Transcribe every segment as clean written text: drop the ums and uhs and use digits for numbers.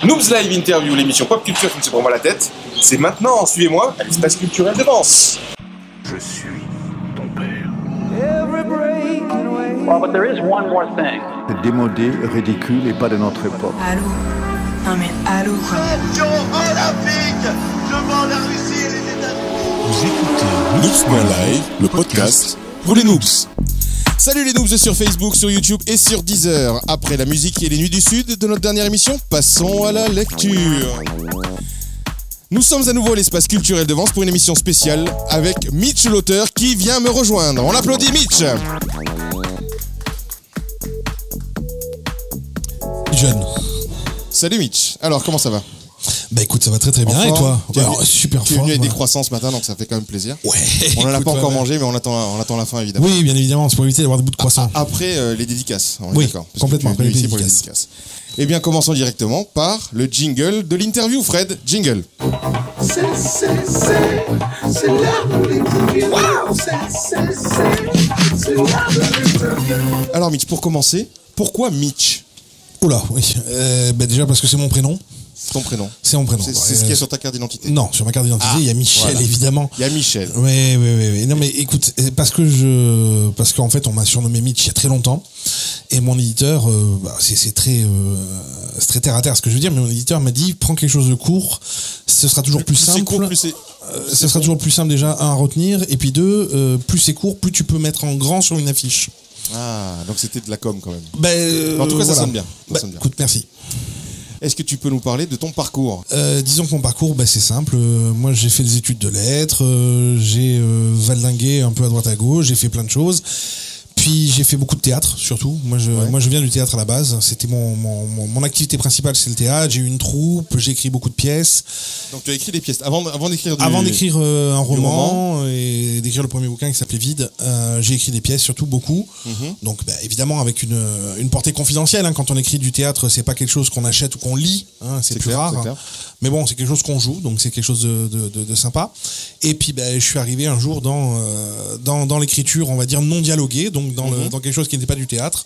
Noobs Live Interview, l'émission pop culture qui me se prend la tête. C'est maintenant, suivez-moi à l'espace culturel de Vence. Je suis ton père. Well, but there is one more thing. C'est démodé, ridicule et pas de notre époque. Allô? Non mais allô quoi. Champion olympique devant la Russie et les États-Unis. Vous écoutez Noobs.live, le podcast pour les noobs. Salut les noobs sur Facebook, sur YouTube et sur Deezer. Après la musique et les nuits du Sud de notre dernière émission, passons à la lecture. Nous sommes à nouveau à l'espace culturel de Vence pour une émission spéciale avec Mitch l'auteur qui vient me rejoindre. On l'applaudit Mitch. Jeune. Salut Mitch. Alors comment ça va? Bah écoute, ça va très très bien. Et toi? Alors, super Tu es fort. venu avec des croissants ce matin, donc ça fait quand même plaisir. Ouais. On n'en a écoute, pas encore ouais. mangé, mais on attend la fin évidemment. Oui, bien évidemment, c'est pour éviter d'avoir des bouts de croissant. Après les dédicaces, on est Oui, d'accord. Parce que complètement, tu es venu après les ici pour les dédicaces. dédicaces. Eh bien, commençons directement par le jingle de l'interview. Fred, jingle. C'est l'heure de l'interview. Wow. C'est l'heure de l'interview. Alors Mitch, pour commencer, pourquoi Mitch? Oula, oui. Bah déjà parce que c'est mon prénom. C'est ton prénom. C'est mon prénom. C'est ce qu'il y a sur ta carte d'identité. Non, sur ma carte d'identité, il y a Michel, voilà. évidemment. Il y a Michel. Oui. Non mais écoute, parce qu'en fait on m'a surnommé Mitch il y a très longtemps et mon éditeur, c'est très terre à terre ce que je veux dire, mais mon éditeur m'a dit prends quelque chose de court, ce sera toujours plus simple. C'est court, plus c'est. Ce sera toujours plus simple déjà un à retenir et puis deux, plus c'est court, plus tu peux mettre en grand sur une affiche. Ah, donc c'était de la com quand même. En tout cas, ça sonne bien. Écoute, merci. Est-ce que tu peux nous parler de ton parcours? Disons que mon parcours, c'est simple. Moi, j'ai fait des études de lettres, j'ai valdingué un peu à droite à gauche, j'ai fait plein de choses. Puis j'ai fait beaucoup de théâtre, surtout. Moi, je viens du théâtre à la base. C'était mon activité principale, c'est le théâtre. J'ai eu une troupe, j'ai écrit beaucoup de pièces. Donc tu as écrit des pièces avant d'écrire Avant d'écrire un roman et d'écrire le premier bouquin qui s'appelait Vide, j'ai écrit des pièces, surtout beaucoup. Donc évidemment avec une portée confidentielle. Quand on écrit du théâtre, c'est pas quelque chose qu'on achète ou qu'on lit. C'est plus clair, rare. c'est clair. Mais bon, c'est quelque chose qu'on joue, donc c'est quelque chose de sympa. Et puis je suis arrivé un jour dans l'écriture, on va dire non dialoguée, donc dans quelque chose qui n'était pas du théâtre.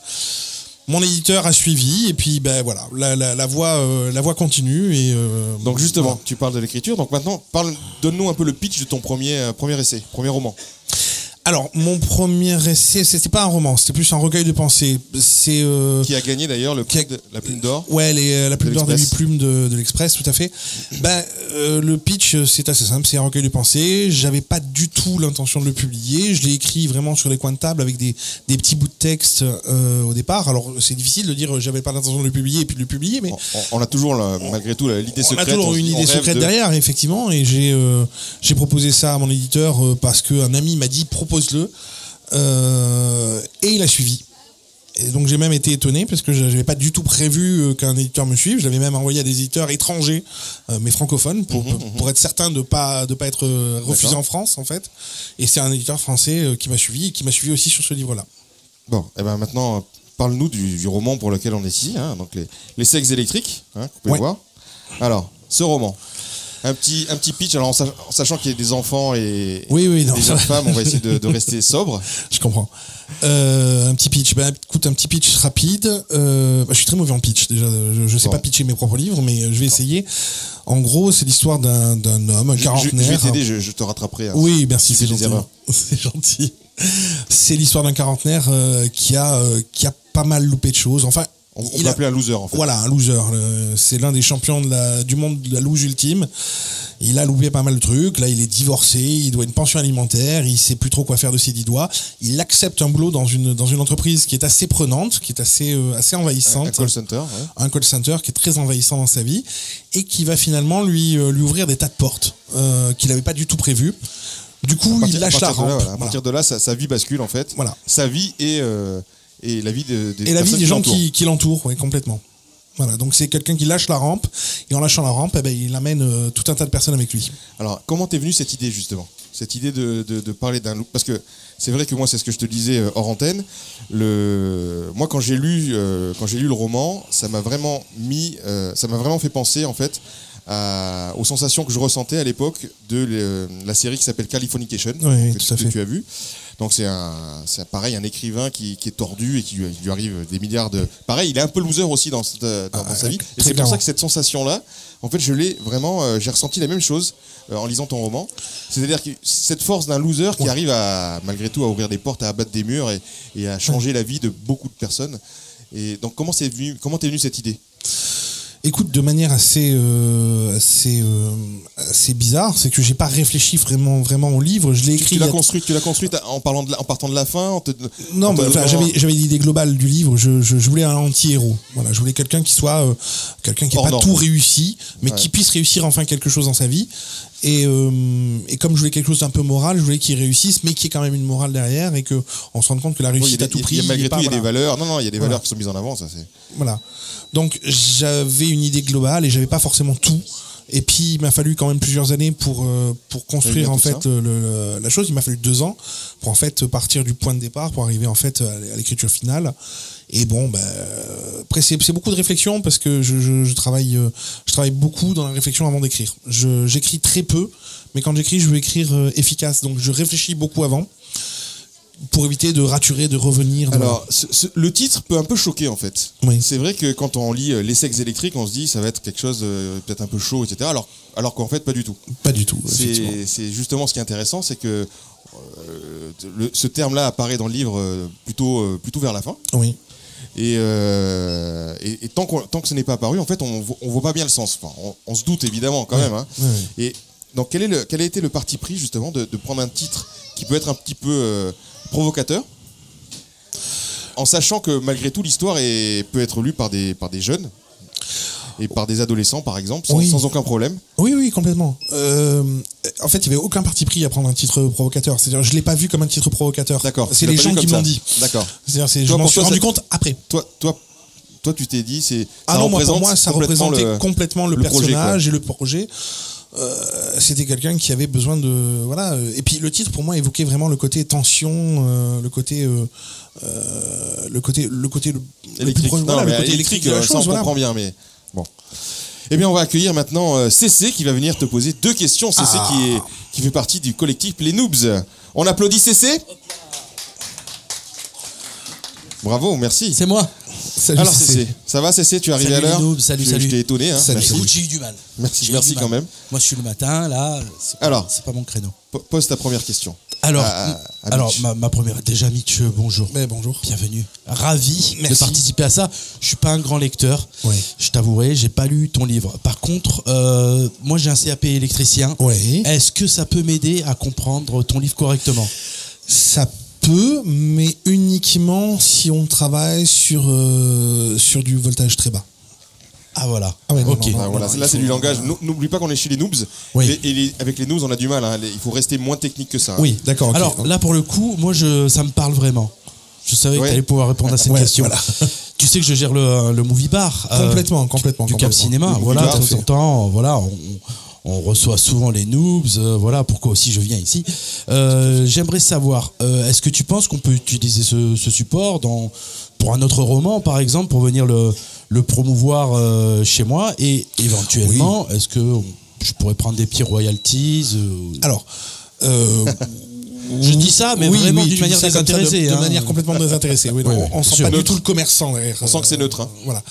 Mon éditeur a suivi et puis voilà, la voix continue et Donc justement, voilà. tu parles de l'écriture. Donc maintenant, donne-nous un peu le pitch de ton premier essai, premier roman. Alors, mon premier essai, c'était pas un roman, c'était plus un recueil de pensées. C'est Qui a gagné d'ailleurs la Plume d'Or. Ouais, la Plume d'Or des 8 l'Express. plumes de l'Express, tout à fait. Le pitch, c'est assez simple, c'est un recueil de pensées. J'avais pas du tout l'intention de le publier. Je l'ai écrit vraiment sur les coins de table avec des petits bouts de texte au départ. Alors, c'est difficile de dire j'avais pas l'intention de le publier et puis de le publier, mais On a toujours, malgré tout, l'idée secrète. on a toujours une on idée rêve secrète derrière, effectivement, et j'ai proposé ça à mon éditeur parce qu'un ami m'a dit propose-le, et il a suivi. Et donc j'ai même été étonné parce que je n'avais pas du tout prévu qu'un éditeur me suive. Je l'avais même envoyé à des éditeurs étrangers, mais francophones, pour être certain de pas être refusé D'accord. en France en fait. Et c'est un éditeur français qui m'a suivi et qui m'a suivi aussi sur ce livre-là. Bon, et ben maintenant, parle-nous du roman pour lequel on est ici, donc les sexes électriques, vous pouvez Ouais. voir. Alors, ce roman, un petit pitch, alors en sachant qu'il y a des enfants et Oui, non, des ça jeunes va. femmes, on va essayer de rester sobre. Je comprends. Un petit pitch. Écoute, un petit pitch rapide. Je suis très mauvais en pitch déjà. Je sais Bon. pas pitcher mes propres livres, mais je vais essayer. En gros, c'est l'histoire d'un homme, un Je quarantenaire. vais t'aider, je te rattraperai. Oui, merci, si c'est c'est des gentil. erreurs. C'est gentil. C'est l'histoire d'un quarantenaire qui a pas mal loupé de choses. Enfin, On il peut a- appeler un loser en fait. voilà, un loser. C'est l'un des champions du monde de la loose ultime. Il a loupé pas mal de trucs. Là, il est divorcé. Il doit une pension alimentaire. Il sait plus trop quoi faire de ses 10 doigts. Il accepte un boulot dans une entreprise qui est assez prenante, qui est assez envahissante. Un call center, ouais. Un call center qui est très envahissant dans sa vie et qui va finalement lui ouvrir des tas de portes qu'il n'avait pas du tout prévues. Du coup, il lâche la rampe. À partir de là, sa vie bascule en fait. Voilà. Sa vie et la vie Et la vie personnes des gens l'entourent. qui l'entourent, oui, complètement. Voilà, donc c'est quelqu'un qui lâche la rampe, et en lâchant la rampe, il amène tout un tas de personnes avec lui. Alors, comment t'es venue cette idée justement? Cette idée de parler d'un loup? Parce que c'est vrai que moi, c'est ce que je te disais hors antenne. Moi, quand j'ai lu le roman, ça m'a vraiment fait penser en fait aux sensations que je ressentais à l'époque de la série qui s'appelle Californication, Oui, que tout à fait. tu as vu. Donc c'est pareil, un écrivain qui est tordu et qui lui arrive des milliards de... Pareil, il est un peu loser aussi dans sa vie. Et c'est pour ça que cette sensation-là, en fait, je l'ai vraiment... j'ai ressenti la même chose en lisant ton roman. C'est-à-dire que cette force d'un loser qui arrive malgré tout à ouvrir des portes, à abattre des murs et à changer la vie de beaucoup de personnes. Et donc comment t'es venue cette idée ? Écoute, de manière assez bizarre, c'est que j'ai pas réfléchi vraiment au livre. Je l'ai écrit. Tu l'as construite en partant de la fin. J'avais l'idée globale du livre. Je voulais un anti-héros. Voilà, je voulais quelqu'un qui soit quelqu'un qui n'ait pas tout réussi, mais qui puisse réussir enfin quelque chose dans sa vie. Et comme je voulais quelque chose d'un peu moral, je voulais qu'il réussisse, mais qu'il y ait quand même une morale derrière et que on se rende compte que la réussite à tout prix. Malgré tout, il y a des valeurs. Non, il y a des valeurs qui sont mises en avant. Ça c'est. Voilà. Donc j'avais une idée globale et j'avais pas forcément tout. Et puis il m'a fallu quand même plusieurs années pour construire en fait la chose. Il m'a fallu 2 ans pour en fait partir du point de départ pour arriver en fait à l'écriture finale. Et bon, après c'est beaucoup de réflexion parce que je travaille beaucoup dans la réflexion avant d'écrire. J'écris très peu, mais quand j'écris, je veux écrire efficace. Donc je réfléchis beaucoup avant pour éviter de raturer, de revenir. Alors, le titre peut un peu choquer en fait. Oui. C'est vrai que quand on lit Les sexes électriques, on se dit ça va être quelque chose peut-être un peu chaud, etc. Alors qu'en fait, pas du tout. Pas du tout. C'est justement ce qui est intéressant, c'est que ce terme-là apparaît dans le livre plutôt vers la fin. Oui. Et tant que ce n'est pas apparu, en fait, on voit pas bien le sens. Enfin, on se doute évidemment quand même. Hein. Oui. Et donc, quel a été le parti pris justement de prendre un titre qui peut être un petit peu provocateur, en sachant que malgré tout l'histoire peut être lue par des jeunes et par des adolescents par exemple sans aucun problème. Oui, complètement. En fait, il n'y avait aucun parti pris à prendre un titre provocateur. C'est-à-dire, je l'ai pas vu comme un titre provocateur. D'accord. C'est les gens qui m'ont dit. D'accord. C'est-à-dire, je m'en suis rendu compte après. Toi, tu t'es dit pour moi, ça représentait complètement le personnage projet, et le projet. C'était quelqu'un qui avait besoin de et puis le titre pour moi évoquait vraiment le côté tension, le côté électrique. le côté électrique de la chose, ça on comprend bien, mais bon. Eh bien, on va accueillir maintenant CC qui va venir te poser 2 questions. CC qui fait partie du collectif Les Noobs. On applaudit CC. Bravo, merci. C'est moi. Salut. Alors CC, ça va CC, tu es arrivé à l'heure? Salut. Je t'ai étonné. Hein. Écoute, j'ai eu du mal. Merci quand même. Moi, je suis le matin, là. C'est pas mon créneau. Pose ta première question. Alors, ma première. Déjà, Mitch, bonjour. Bonjour. Bienvenue. Ravi Merci de participer à ça. Je suis pas un grand lecteur. Ouais. Je t'avouerai, j'ai pas lu ton livre. Par contre, moi, j'ai un CAP électricien. Ouais. Est-ce que ça peut m'aider à comprendre ton livre correctement? Ça peut, mais uniquement si on travaille sur du voltage très bas. Ah voilà. Ah ouais, ok. Voilà. Là, c'est du langage. N'oublie pas qu'on est chez les noobs. Oui. Et avec les noobs, on a du mal. Hein. Il faut rester moins technique que ça. Hein. Oui, d'accord. Okay. Alors là, pour le coup, moi, ça me parle vraiment. Je savais que tu allais pouvoir répondre à cette question. Voilà. Tu sais que je gère le movie bar. Complètement. Du Cap Cinéma. Voilà, de temps en temps, voilà, on reçoit souvent les noobs. Voilà, pourquoi aussi je viens ici. J'aimerais savoir, est-ce que tu penses qu'on peut utiliser ce support pour un autre roman, par exemple, pour venir le promouvoir chez moi, et éventuellement, est-ce que je pourrais prendre des petits royalties Alors, je dis ça, mais vraiment d'une manière désintéressée. De manière complètement désintéressée. Oui, on sent pas du tout le commerçant derrière. On sent que c'est neutre. Hein. Voilà.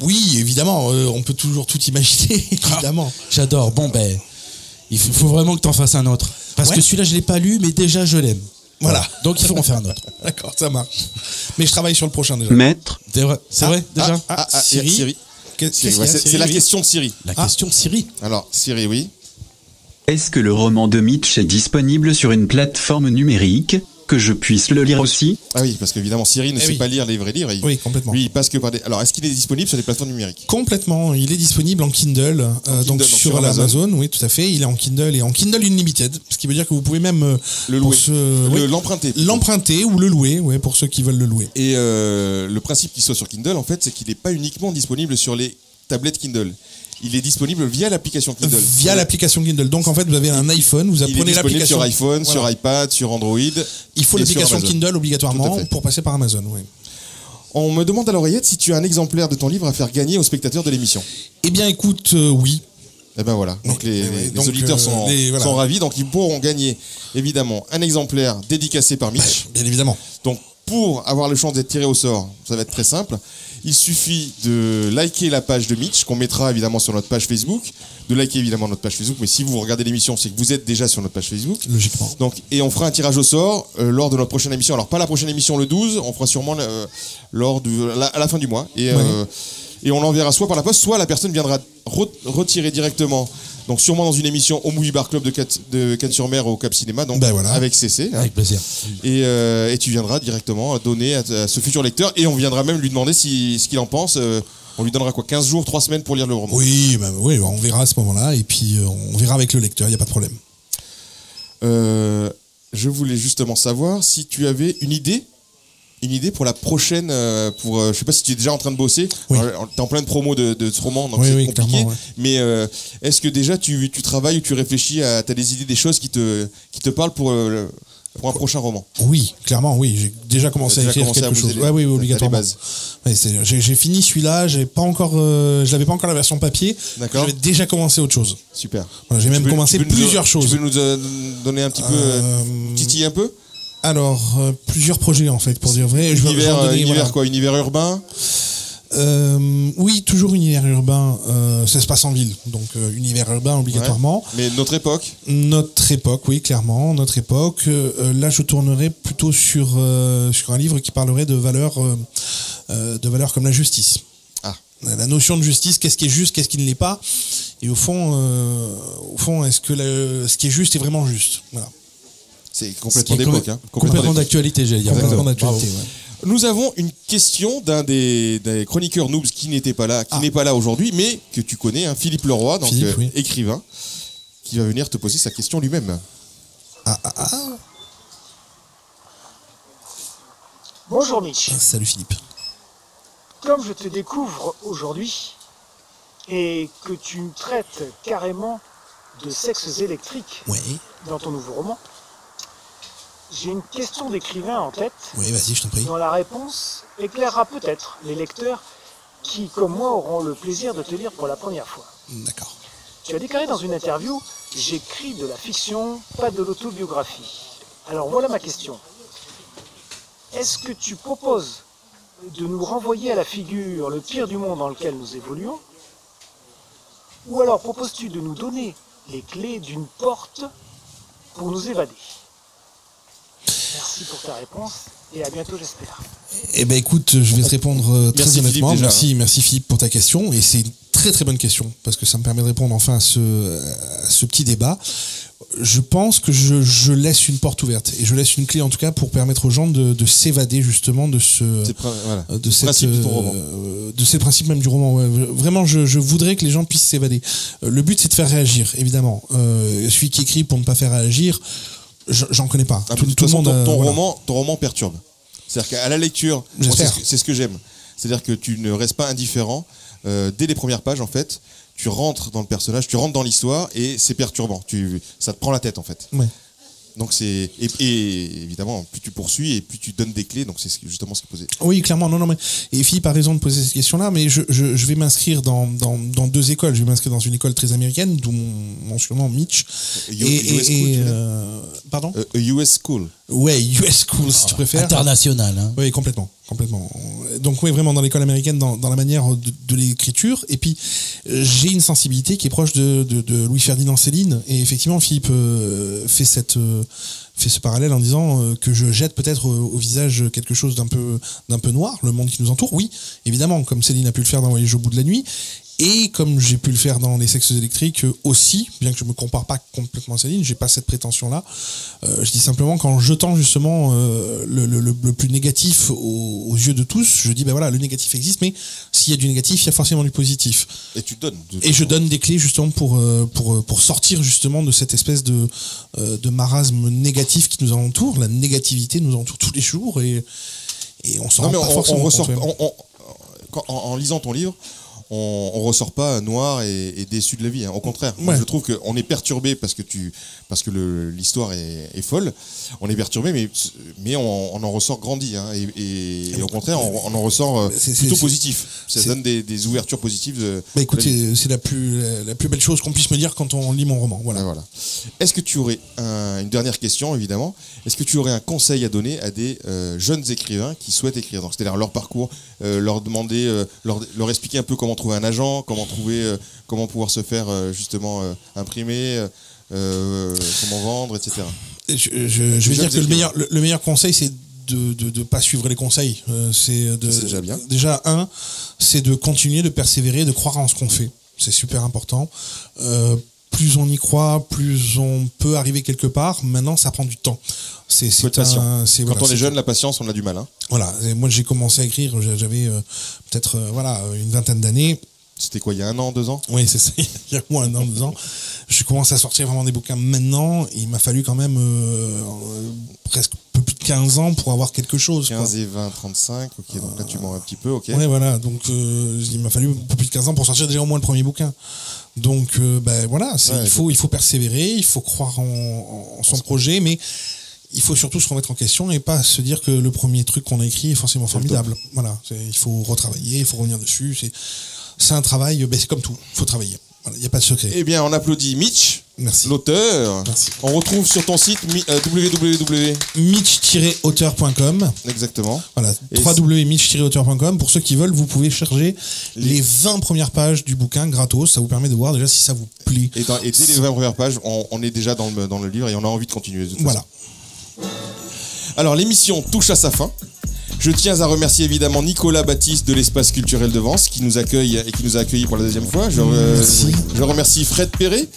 Oui, évidemment. On peut toujours tout imaginer, évidemment. J'adore. Bon, il faut vraiment que tu en fasses un autre. Parce que celui-là, je l'ai pas lu, mais déjà, je l'aime. Voilà. Donc, il faut en faire un autre. D'accord, ça marche. Mais je travaille sur le prochain déjà. Maître. C'est vrai, déjà. Siri. C'est la question de Siri. La question de Siri. Alors, Siri, oui. Est-ce que le roman de Mitch est disponible sur une plateforme numérique, que je puisse le lire aussi? Ah oui, parce qu'évidemment, Siri ne sait pas lire les vrais livres. Oui, complètement. Lui, il passe que par des... Alors, est-ce qu'il est disponible sur des plateformes numériques? Complètement. Il est disponible en Kindle, donc sur Amazon. Oui, tout à fait. Il est en Kindle et en Kindle Unlimited, ce qui veut dire que vous pouvez même le louer, l'emprunter. L'emprunter ou le louer, pour ceux qui veulent le louer. Et le principe qu'il soit sur Kindle, en fait, c'est qu'il n'est pas uniquement disponible sur les tablettes Kindle. Il est disponible via l'application Kindle. Via l'application Kindle. Donc en fait, vous avez un iPhone, vous apprenez l'application sur iPhone, sur iPad, sur Android. Il faut l'application Kindle obligatoirement pour passer par Amazon. Oui. On me demande à l'oreillette si tu as un exemplaire de ton livre à faire gagner aux spectateurs de l'émission. Eh bien, écoute, oui. Et ben voilà. Donc les donc, auditeurs sont voilà. sont ravis. Donc ils pourront gagner évidemment un exemplaire dédicacé par Mitch. Bien évidemment. Donc pour avoir le chance d'être tiré au sort, ça va être très simple. Il suffit de liker la page de Mitch, qu'on mettra évidemment sur notre page Facebook, de liker évidemment notre page Facebook, mais si vous regardez l'émission, c'est que vous êtes déjà sur notre page Facebook. Logiquement. Donc, et on fera un tirage au sort lors de notre prochaine émission. Alors pas la prochaine émission le 12, on fera sûrement à la fin du mois. Et on l'enverra soit par la poste, soit la personne viendra retirer directement. Donc sûrement dans une émission au Movie Bar Club de Cannes-sur-Mer au Cap Cinéma, donc avec CC. Avec plaisir. Et tu viendras directement donner à ce futur lecteur et on viendra même lui demander ce qu'il en pense. On lui donnera 15 jours, 3 semaines pour lire le roman. Oui, on verra à ce moment-là et puis on verra avec le lecteur, il n'y a pas de problème. Je voulais justement savoir si tu avais une idée pour la prochaine, je sais pas si tu es déjà en train de bosser. Oui. T'es en pleine promo de ce roman, donc c'est compliqué. Ouais. Mais est-ce que déjà tu travailles ou tu réfléchis t'as des idées, des choses qui te parlent pour un prochain roman? Oui, clairement, oui. J'ai déjà commencé à écrire quelque chose. Oui, obligatoirement. J'ai fini celui-là. Je l'avais pas encore la version papier. D'accord. J'avais déjà commencé autre chose. Super. Voilà, j'ai même commencé plusieurs choses. Tu peux nous donner un petit peu, titiller un peu? Alors, plusieurs projets en fait, pour dire vrai. Univers urbain. Oui, toujours univers urbain. Ça se passe en ville, donc univers urbain obligatoirement. Ouais. Mais notre époque. Notre époque, oui, clairement, notre époque. Là, je tournerai plutôt sur un livre qui parlerait de valeurs comme la justice. Ah. La notion de justice, qu'est-ce qui est juste, qu'est-ce qui ne l'est pas, et au fond, est-ce que ce qui est juste est vraiment juste. Voilà. C'est complètement d'époque. Complètement d'actualité, j'allais dire. Complètement d'actualité, Nous avons une question d'un des chroniqueurs noobs qui n'était pas là, n'est pas là aujourd'hui, mais que tu connais, Philippe Leroy, donc écrivain, qui va venir te poser sa question lui-même. Bonjour Mitch. Salut Philippe. Comme je te découvre aujourd'hui et que tu me traites carrément de sexes électriques dans ton nouveau roman, j'ai une question d'écrivain en tête. Oui, vas-y, je t'en prie. Dont la réponse éclairera peut-être les lecteurs qui, comme moi, auront le plaisir de te lire pour la première fois. D'accord. Tu as déclaré dans une interview « J'écris de la fiction, pas de l'autobiographie ». Alors voilà ma question. Est-ce que tu proposes de nous renvoyer à la figure le pire du monde dans lequel nous évoluons? Ou alors proposes-tu de nous donner les clés d'une porte pour nous évader? Merci pour ta réponse et à bientôt, j'espère. Eh ben écoute, je vais te répondre très honnêtement. Philippe, merci Philippe pour ta question, et c'est une très très bonne question parce que ça me permet de répondre enfin à ce petit débat. Je pense que je laisse une porte ouverte et je laisse une clé en tout cas pour permettre aux gens de s'évader justement de ces principes même du roman. Ouais. Vraiment, je voudrais que les gens puissent s'évader. Le but, c'est de faire réagir, évidemment. Celui qui écrit pour ne pas faire réagir, j'en connais pas. Tout le monde. Ton roman perturbe. C'est-à-dire qu'à la lecture, c'est ce que j'aime. C'est-à-dire que tu ne restes pas indifférent dès les premières pages en fait. Tu rentres dans le personnage, tu rentres dans l'histoire et c'est perturbant. Ça te prend la tête en fait. Ouais. Donc et évidemment, plus tu poursuis et plus tu donnes des clés. Donc c'est justement ce qui est posé. Oui, clairement. Non, mais et Philippe a raison de poser cette question-là. Mais je vais m'inscrire dans 2 écoles. Je vais m'inscrire dans une école très américaine, d'où mon surnom Mitch. US School. Pardon. US School. Ouais, US School si tu préfères. International. Hein. Oui, complètement. Donc oui, vraiment dans l'école américaine, dans la manière de l'écriture. Et puis j'ai une sensibilité qui est proche de Louis-Ferdinand Céline. Et effectivement, Philippe fait ce parallèle en disant que je jette peut-être au visage quelque chose d'un peu noir, le monde qui nous entoure. Oui, évidemment, comme Céline a pu le faire dans Voyage au bout de la nuit. Et comme j'ai pu le faire dans Les Sexes électriques aussi, bien que je me compare pas complètement à Céline, j'ai pas cette prétention-là. Je dis simplement qu'en jetant justement le plus négatif aux yeux de tous, je dis ben voilà, le négatif existe, mais s'il y a du négatif, il y a forcément du positif. Et tu donnes. Et je donne des clés justement pour sortir justement de cette espèce de marasme négatif qui nous entoure. La négativité nous entoure tous les jours et on s'en rend pas forcément compte. En lisant ton livre, on ressort pas noir et déçu de la vie. Au contraire, moi, je trouve qu'on est perturbé parce que l'histoire est folle. On est perturbé, mais on en ressort grandi. Et au contraire, on en ressort plutôt positif. Ça donne des ouvertures positives. Écoute, c'est la plus belle chose qu'on puisse me dire quand on lit mon roman. Voilà. Est-ce que tu aurais une dernière question, évidemment. Est-ce que tu aurais un conseil à donner à des jeunes écrivains qui souhaitent écrire, donc c'est-à-dire leur parcours, leur demander, leur expliquer un peu comment trouver un agent, comment pouvoir se faire justement imprimer, comment vendre, etc. Je vais dire que le meilleur conseil, c'est de pas suivre les conseils. C'est déjà bien. Déjà, c'est de continuer, de persévérer, de croire en ce qu'on fait. C'est super important. Plus on y croit, plus on peut arriver quelque part. Maintenant, ça prend du temps. Faut être patient. Quand on est jeune, la patience, on a du mal. Voilà. Et moi, j'ai commencé à écrire, j'avais peut-être une vingtaine d'années. C'était quoi, il y a 1 an, 2 ans? Oui, c'est ça. Il y a moins 1 an, 2 ans. Je commence à sortir vraiment des bouquins maintenant. Il m'a fallu quand même presque un peu plus de 15 ans pour avoir quelque chose. 15 et 20, 35. Ok, donc là, tu mens un petit peu, ok. Ouais, voilà. Donc, il m'a fallu un peu plus de 15 ans pour sortir déjà au moins le premier bouquin. Donc, voilà. Il faut persévérer, il faut croire en son projet, mais il faut surtout se remettre en question et pas se dire que le premier truc qu'on a écrit est forcément formidable. Voilà. Il faut retravailler, il faut revenir dessus. C'est un travail, c'est comme tout, il faut travailler. Il n'y a pas de secret. Eh bien, on applaudit Mitch, l'auteur. Merci. On retrouve sur ton site www.mitch-auteur.com. Exactement. Voilà, www.mitch-auteur.com. Pour ceux qui veulent, vous pouvez charger les 20 premières pages du bouquin gratos. Ça vous permet de voir déjà si ça vous plaît. Et dès les 20 premières pages, on est déjà dans le livre et on a envie de continuer. Voilà. Alors, l'émission touche à sa fin. Je tiens à remercier évidemment Nicolas Baptiste de l'Espace Culturel de Vence qui nous accueille et qui nous a accueillis pour la 2e fois. Je remercie Fred Perret,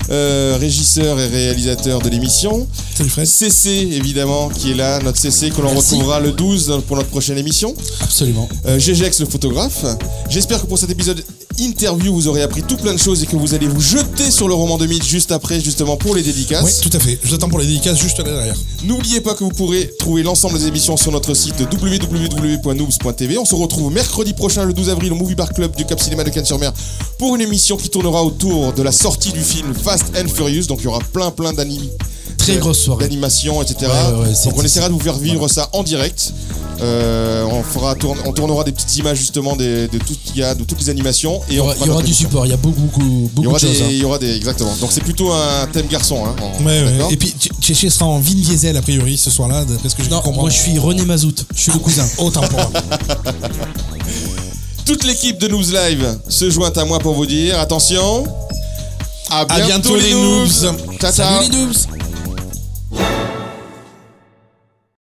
régisseur et réalisateur de l'émission. Salut Fred. CC évidemment qui est là, notre CC que l'on retrouvera le 12 pour notre prochaine émission. Absolument. GGX le photographe. J'espère que pour cet épisode interview vous aurez appris tout plein de choses et que vous allez vous jeter sur le roman de Mitch juste après, justement pour les dédicaces. Oui, tout à fait. Je vous attends pour les dédicaces juste là derrière. N'oubliez pas que vous pourrez trouver l'ensemble des émissions sur notre site www.noobs.tv. On se retrouve mercredi prochain, le 12 avril, au Movie Bar Club du Cap Cinéma de Cannes-sur-Mer pour une émission qui tournera autour de la sortie du film Fast and Furious. Donc il y aura plein très grosse soirée d'animation, etc. Donc on essaiera de vous faire vivre ça en direct. On tournera des petites images justement de toutes les animations. Et il y aura du support, il y a beaucoup de choses. Il y aura exactement. Donc c'est plutôt un thème garçon. Et puis Tchéché sera en Vin Diesel a priori ce soir-là, d'après ce que j'ai compris. Moi je suis René Mazout, je suis le cousin. Autant pour moi. Toute l'équipe de Noobs Live se joint à moi pour vous dire attention. À bientôt les Noobs. Salut les Noobs.